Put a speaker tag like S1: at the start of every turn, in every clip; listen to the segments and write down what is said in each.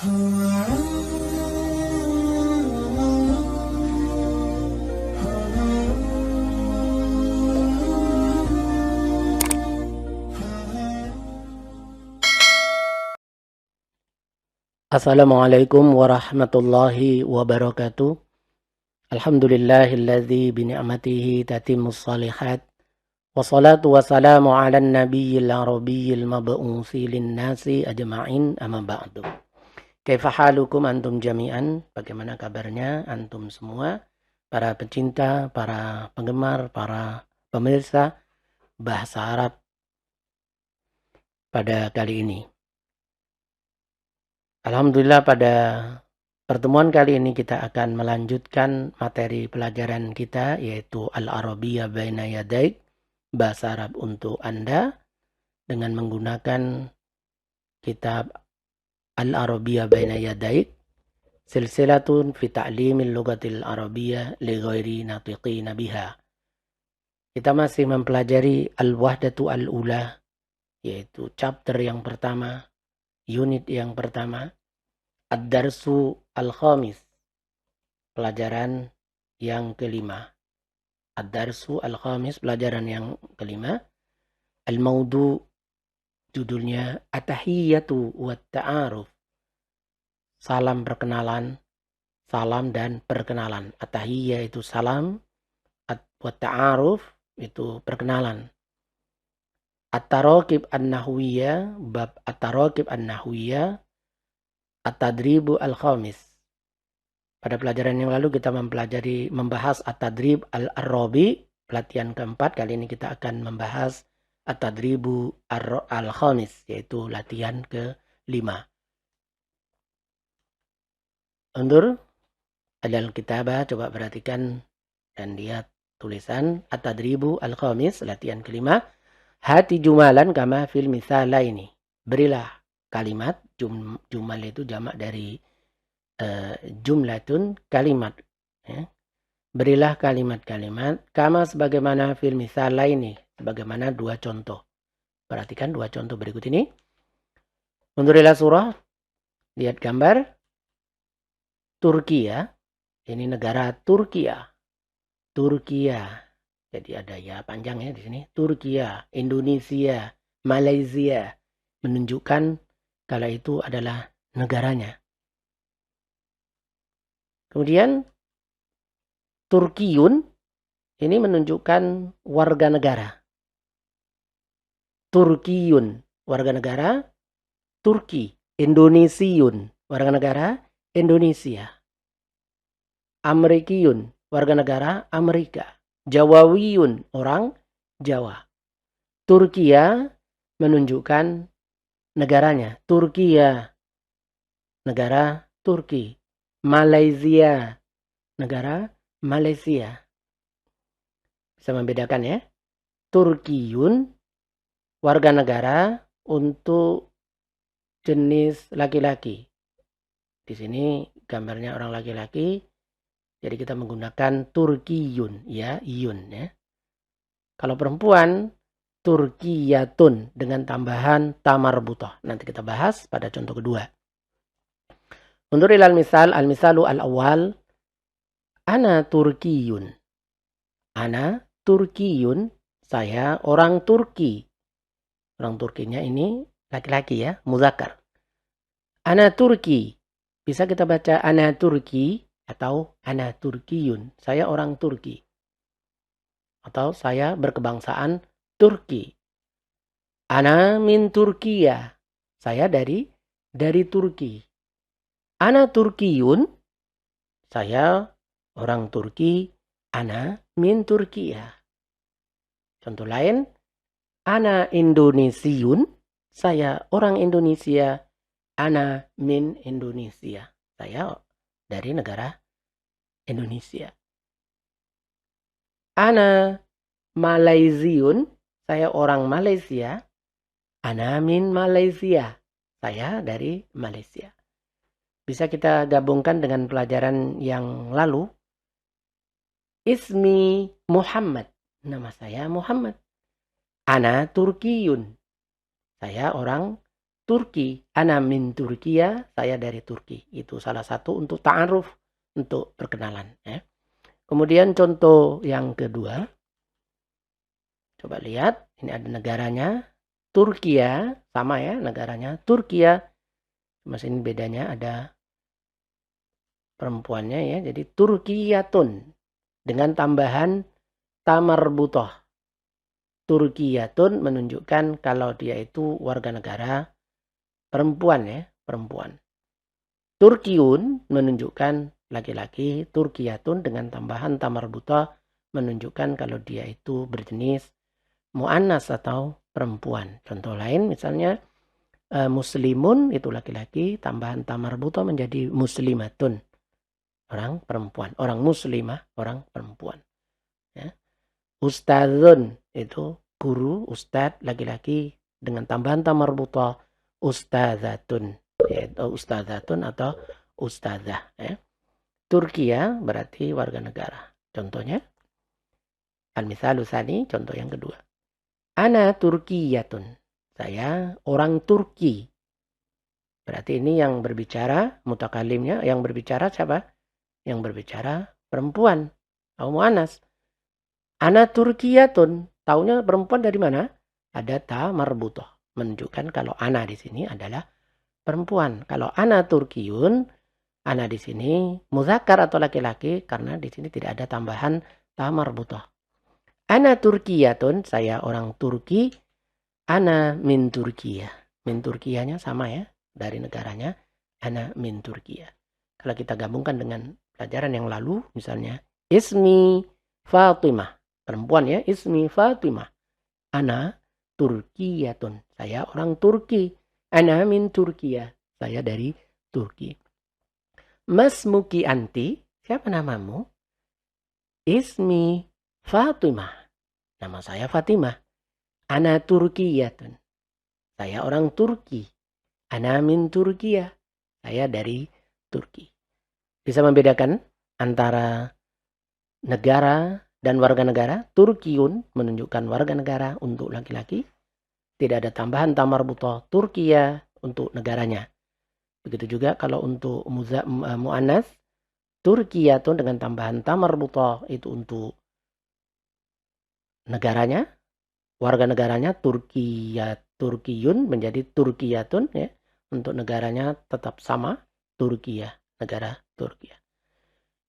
S1: Assalamualaikum warahmatullahi wabarakatuh. Alhamdulillahilladzi bini'matihi tatimmus shalihat. Wassalatu wassalamu ala nabiyil arabiyyil mab'usi linnasi ajma'in amma ba'du. Kaifa halukum antum jami'an? Bagaimana kabarnya antum semua? Para pecinta, para penggemar, para pemirsa bahasa Arab pada kali ini. Alhamdulillah pada pertemuan kali ini kita akan melanjutkan materi pelajaran kita yaitu Al-Arabiyyah Baina Yadaik, bahasa Arab untuk Anda, dengan menggunakan kitab Al-Arabiyyah Baina Yadaik, Silsilatun fi Ta'limil Lughatil Arabiyyah li ghairi natiqina biha. Kita masih mempelajari Al-Wahdatu Al-Ula, yaitu chapter yang pertama, unit yang pertama, Ad-Darsu Al-Khamis, pelajaran yang kelima. Ad-Darsu Al-Khamis, pelajaran yang kelima. Al-Maudu, judulnya At-Tahiyyatu wa Ta'aruf, salam perkenalan, salam dan perkenalan. At-Tahiyyah itu salam, wa Ta'aruf itu perkenalan. At-Taraqib An-Nahwiyah, bab At-Taraqib An-Nahwiyah, At-Tadribu Al-Khamis. Pada pelajaran yang lalu kita membahas At-Tadrib Al-Arabi, pelatihan keempat. Kali ini kita akan membahas At-Tadribu Al-Khamis, yaitu latihan ke-5. Undur Al-Kitabah, coba perhatikan dan lihat tulisan At-Tadribu Al-Khamis, latihan ke-5. Hati jumalan kama fil misalaini. Berilah kalimat, jumal itu jamak dari jumlatun kalimat, ya. Berilah kalimat-kalimat kama sebagaimana fil misalaini, sebagaimana dua contoh. Perhatikan dua contoh berikut ini. Undurilah surah, lihat gambar Turkiya. Ini negara Turkiya. Turkiya. Jadi ada ya panjang ya di sini. Turkiya, Indonesia, Malaysia, menunjukkan kalau itu adalah negaranya. Kemudian Turkiyun ini menunjukkan warga negara. Turkiyun, warga negara Turki. Indonesiun, warga negara Indonesia. Amerikiyun, warga negara Amerika. Jawawiyun, orang Jawa. Turkiya menunjukkan negaranya. Turkiya, negara Turki. Malaysia, negara Malaysia. Bisa membedakan ya. Turkiyun, warga negara untuk jenis laki-laki. Di sini gambarnya orang laki-laki. Jadi kita menggunakan Turkiyun, ya, iyun ya. Kalau perempuan, Turkiyatun dengan tambahan tamarbutoh. Nanti kita bahas pada contoh kedua. Undur ilal misal, al-misalu al-awwal, ana Turkiyun. Ana Turkiyun, saya orang Turki. Orang Turkinya ini laki-laki ya, muzakkar. Ana Turki. Bisa kita baca ana Turki atau ana Turkiyun. Saya orang Turki. Atau saya berkebangsaan Turki. Ana min Turkiya. Saya dari Turki. Ana Turkiyun. Saya orang Turki. Ana min Turkiya. Contoh lain. Ana Indonesiun. Saya orang Indonesia. Ana min Indonesia. Saya dari negara Indonesia. Ana Malaysiun. Saya orang Malaysia. Ana min Malaysia. Saya dari Malaysia. Bisa kita gabungkan dengan pelajaran yang lalu. Ismi Muhammad. Nama saya Muhammad. Ana Turkiyun. Saya orang Turki, ana min Turkiya, saya dari Turki. Itu salah satu untuk ta'aruf, untuk perkenalan. Ya. Kemudian contoh yang kedua, coba lihat, ini ada negaranya, Turkiya, sama ya negaranya, Turkiya. Mas ini bedanya ada perempuannya ya, jadi Turkiyatun dengan tambahan tamarbutoh. Turkiyatun menunjukkan kalau dia itu warga negara perempuan ya, perempuan. Turkiun menunjukkan laki-laki, Turkiyatun dengan tambahan tamarbutoh menunjukkan kalau dia itu berjenis mu'annas atau perempuan. Contoh lain misalnya muslimun itu laki-laki, tambahan tamarbutoh menjadi muslimatun. Orang perempuan, orang muslimah, orang perempuan. Ya. Ustadzun itu guru, ustadz laki-laki dengan tambahan tamarbutoh ustadzatun, yaitu ustadzatun atau ustadzah. Ya. Turkiya berarti warga negara. Contohnya, al-misalu tsani, contoh yang kedua. Ana Turkiyatun, saya orang Turki. Berarti ini yang berbicara, mutakalimnya, yang berbicara siapa? Yang berbicara perempuan, atau mu'anas. Ana Turkiyatun, taunya perempuan dari mana? Ada ta marbutoh, menunjukkan kalau ana di sini adalah perempuan. Kalau ana Turkiyun, ana di sini muzakkar atau laki-laki karena di sini tidak ada tambahan ta marbutoh. Ana Turkiyatun, saya orang Turki. Ana min Turkiya. Min Turkiyanya sama ya, dari negaranya. Ana min Turkiya. Kalau kita gabungkan dengan pelajaran yang lalu, misalnya ismi Fatimah, perempuan ya, ismi Fatimah. Ana Turkiyatun, saya orang Turki. Ana min Turkiya, saya dari Turki. Masmuki anti, siapa namamu? Ismi Fatimah, nama saya Fatimah. Ana Turkiyatun, saya orang Turki. Ana min Turkiya, saya dari Turki. Bisa membedakan antara negara dan warga negara. Turkiyun menunjukkan warga negara untuk laki-laki. Tidak ada tambahan tamarbutoh Turkiya untuk negaranya. Begitu juga kalau untuk mu'annas, Turkiyatun dengan tambahan tamarbutoh itu untuk negaranya. Warga negaranya Turkiyun menjadi Turkiyatun ya. Untuk negaranya tetap sama, Turkiya, negara Turkiya.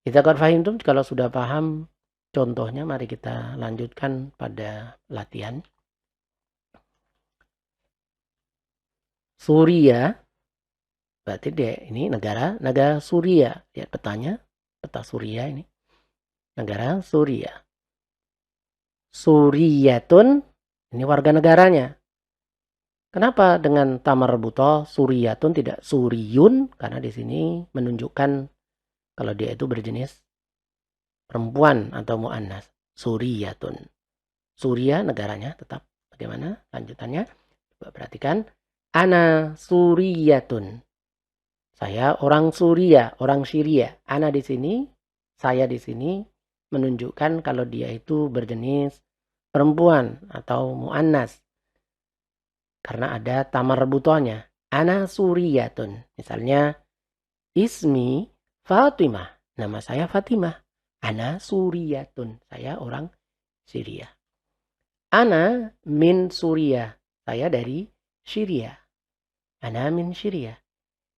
S1: Kita akan faham kalau sudah paham contohnya, mari kita lanjutkan pada latihan. Suria, berarti dia ini negara Suria. Lihat petanya, peta Suria ini. Negara Suria. Suriyatun, ini warga negaranya. Kenapa dengan tamarbutoh Suriyatun tidak Suriyun? Karena di sini menunjukkan kalau dia itu berjenis perempuan atau mu'annas. Suriyatun. Suria negaranya tetap. Bagaimana lanjutannya? Coba perhatikan. Ana Suriyatun. Saya orang Suria, orang Syria. Ana di sini, saya di sini menunjukkan kalau dia itu berjenis perempuan atau mu'annas. Karena ada tamarbutohnya. Ana Suriyatun. Misalnya, ismi Fatimah. Nama saya Fatimah. Ana Suriyatun. Saya orang Syria. Ana min Suria. Saya dari Syria. Ana min Syria.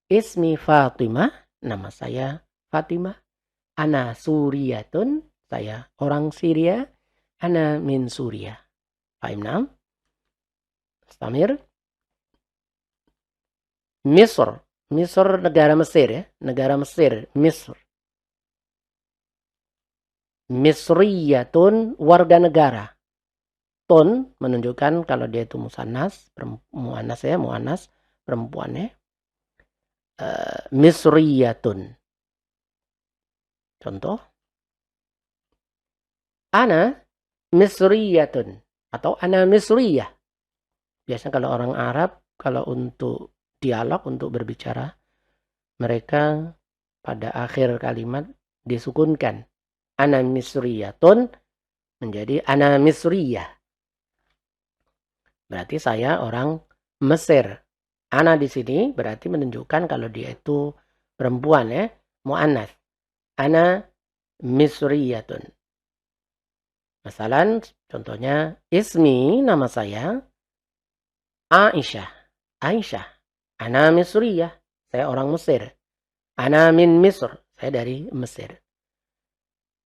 S1: Ismi Fatimah. Nama saya Fatimah. Ana Suriyatun. Saya orang Syria. Ana min Suria. Fahim nam? Istamir. Misr. Misr negara Mesir ya. Negara Mesir. Misr. Misriyatun warga negara. Tun menunjukkan kalau dia itu musannas, muannas ya, muannas perempuan ya. Misriyatun. Contoh. Ana misriyatun atau ana misriyah. Biasanya kalau orang Arab, kalau untuk dialog, untuk berbicara, mereka pada akhir kalimat disukunkan. Ana misriyatun menjadi ana misriyah. Berarti saya orang Mesir. Ana di sini berarti menunjukkan kalau dia itu perempuan ya, mu'annas. Ana misriyatun. Masalan, contohnya ismi, nama saya Aisyah. Aisyah. Ana misriyah. Saya orang Mesir. Ana min Misr. Saya dari Mesir.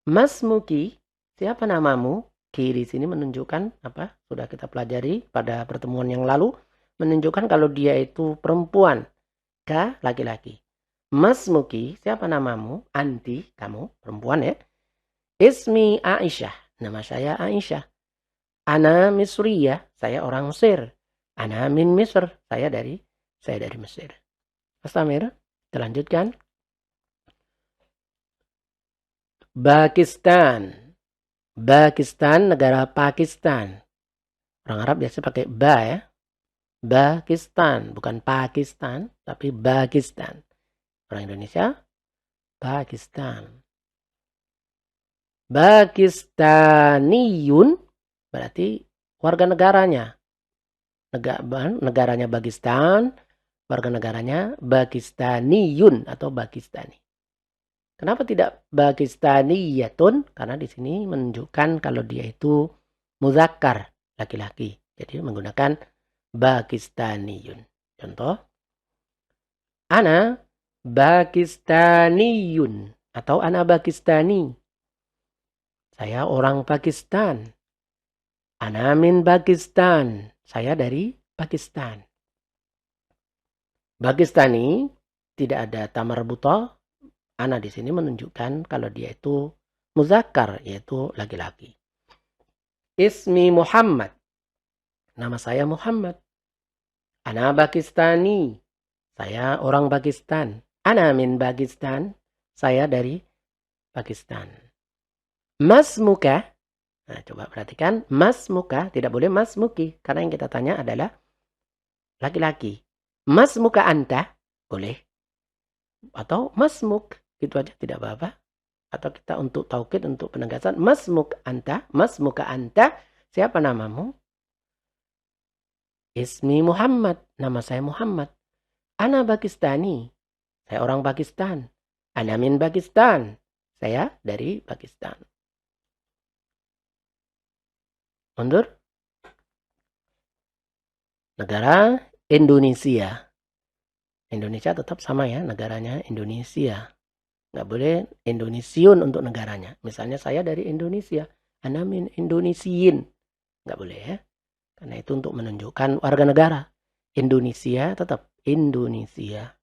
S1: Masmuki, siapa namamu? Ki di sini menunjukkan apa? Sudah kita pelajari pada pertemuan yang lalu, menunjukkan kalau dia itu perempuan. Ka laki-laki. Masmuki, siapa namamu? Anti, kamu perempuan ya. Ismi Aisyah, nama saya Aisyah. Ana Misriyah, saya orang Mesir. Ana min Misr, saya dari Mesir. Mas Tamir, kita lanjutkan. Pakistan. Pakistan, negara Pakistan. Orang Arab biasa pakai ba ya. Pakistan, bukan Pakistan, tapi Pakistan. Orang Indonesia, Pakistan. Pakistaniyun berarti warga negaranya. Negaranya Pakistan, warga negaranya Pakistaniyun atau Pakistani. Kenapa tidak Pakistaniyatun? Karena di sini menunjukkan kalau dia itu muzakkar, laki-laki. Jadi menggunakan Pakistaniyun. Contoh, ana Pakistaniyun atau ana Pakistani. Saya orang Pakistan. Ana min Pakistan. Saya dari Pakistan. Pakistani tidak ada tamar buto. Ana di sini menunjukkan kalau dia itu muzakkar, yaitu laki-laki. Ismi Muhammad. Nama saya Muhammad. Ana Pakistani. Saya orang Pakistan. Ana min Pakistan. Saya dari Pakistan. Mas muka. Nah, coba perhatikan. Mas muka. Tidak boleh mas muki. Karena yang kita tanya adalah laki-laki. Mas muka anta. Boleh. Atau mas muk. Gitu aja tidak apa-apa. Atau kita untuk taukid, untuk penegasan. Mas muka anta. Mas muka anta. Siapa namamu? Ismi Muhammad. Nama saya Muhammad. Ana Pakistani. Saya orang Pakistan. Ana min Pakistan. Saya dari Pakistan. Mundur. Negara Indonesia. Indonesia tetap sama ya, negaranya Indonesia. Nggak boleh Indonesiun untuk negaranya. Misalnya saya dari Indonesia. Ana min Indonesiin. Nggak boleh ya. Karena itu untuk menunjukkan warga negara. Indonesia tetap Indonesia.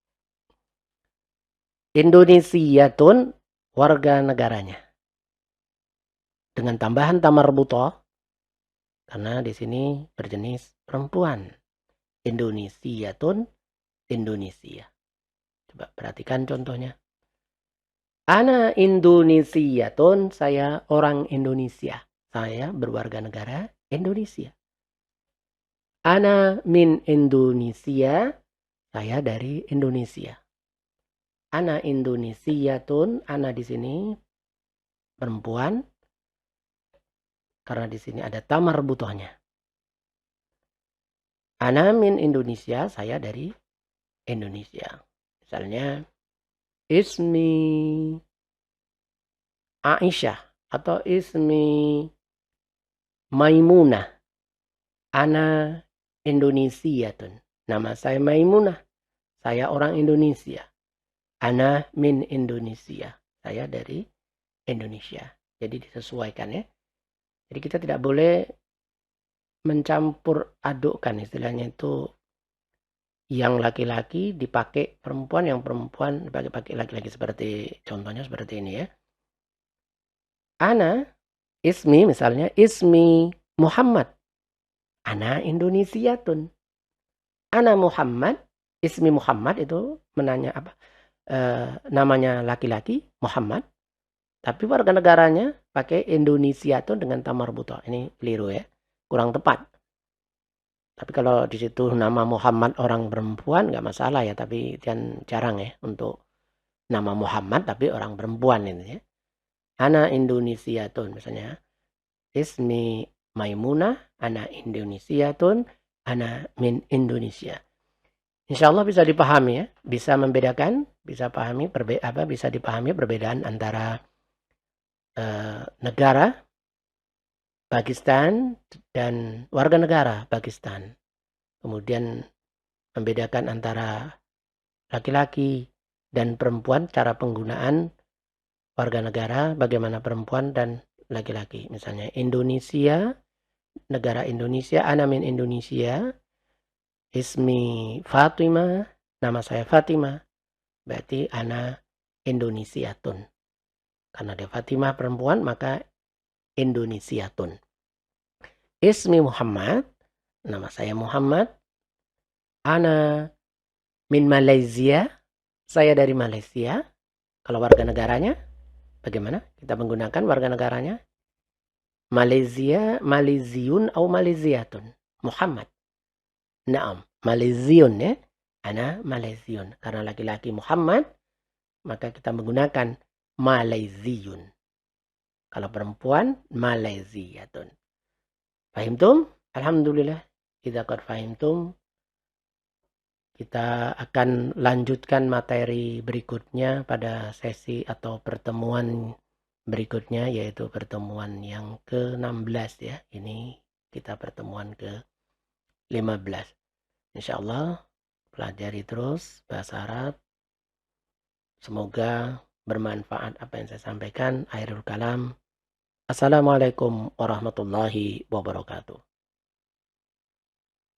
S1: Indonesiatun warga negaranya. Dengan tambahan tamar buto. Karena di sini berjenis perempuan. Indonesiatun Indonesia. Coba perhatikan contohnya. Ana Indonesiatun, saya orang Indonesia. Saya berwarga negara Indonesia. Ana min Indonesia, saya dari Indonesia. Ana Indonesiatun, ana di sini perempuan. Karena di sini ada tamar butohnya. Ana min Indonesia, saya dari Indonesia. Misalnya, ismi Aisyah atau ismi Maimunah. Ana Indonesiatun. Nama saya Maimunah. Saya orang Indonesia. Ana min Indonesia. Saya dari Indonesia. Jadi disesuaikan ya. Jadi kita tidak boleh mencampur adukkan, istilahnya itu yang laki-laki dipakai perempuan, yang perempuan dipakai laki-laki, seperti contohnya seperti ini ya. Ana ismi, misalnya ismi Muhammad. Ana Indonesiatun. Ana Muhammad, ismi Muhammad itu menanya apa? Namanya laki-laki Muhammad. Tapi warga negaranya pakai Indonesiatun dengan tamar buto. Ini keliru ya. Kurang tepat. Tapi kalau di situ nama Muhammad orang perempuan nggak masalah ya. Tapi kan jarang ya untuk nama Muhammad tapi orang perempuan ini ya. Ana Indonesiatun misalnya. Ismi Maimunah, ana Indonesiatun, ana min Indonesia. Insya Allah bisa dipahami ya, bisa membedakan, bisa pahami bisa dipahami perbedaan antara negara Pakistan dan warga negara Pakistan. Kemudian membedakan antara laki-laki dan perempuan, cara penggunaan warga negara, bagaimana perempuan dan laki-laki. Misalnya Indonesia, negara Indonesia, ana min Indonesia, ismi Fatimah, nama saya Fatimah, berarti ana Indonesiatun. Karena dia Fatimah perempuan, maka Indonesiatun. Ismi Muhammad, nama saya Muhammad, ana min Malaysia, saya dari Malaysia. Kalau warga negaranya, bagaimana? Kita menggunakan warga negaranya. Malaysia, Malaysiun atau Malaysiatun. Muhammad. Naam, Malaysiun ya. Ana Malaysiun. Karena laki-laki Muhammad, maka kita menggunakan Malaysiun. Kalau perempuan, Malaysiatun. Fahimtum? Alhamdulillah. Idza qad fahimtum. Kita akan lanjutkan materi berikutnya pada sesi atau pertemuan berikutnya, yaitu pertemuan yang ke-16 ya. Ini kita pertemuan ke-15. Insya Allah pelajari terus bahasa Arab. Semoga bermanfaat apa yang saya sampaikan. Akhirul kalam. Assalamualaikum warahmatullahi wabarakatuh.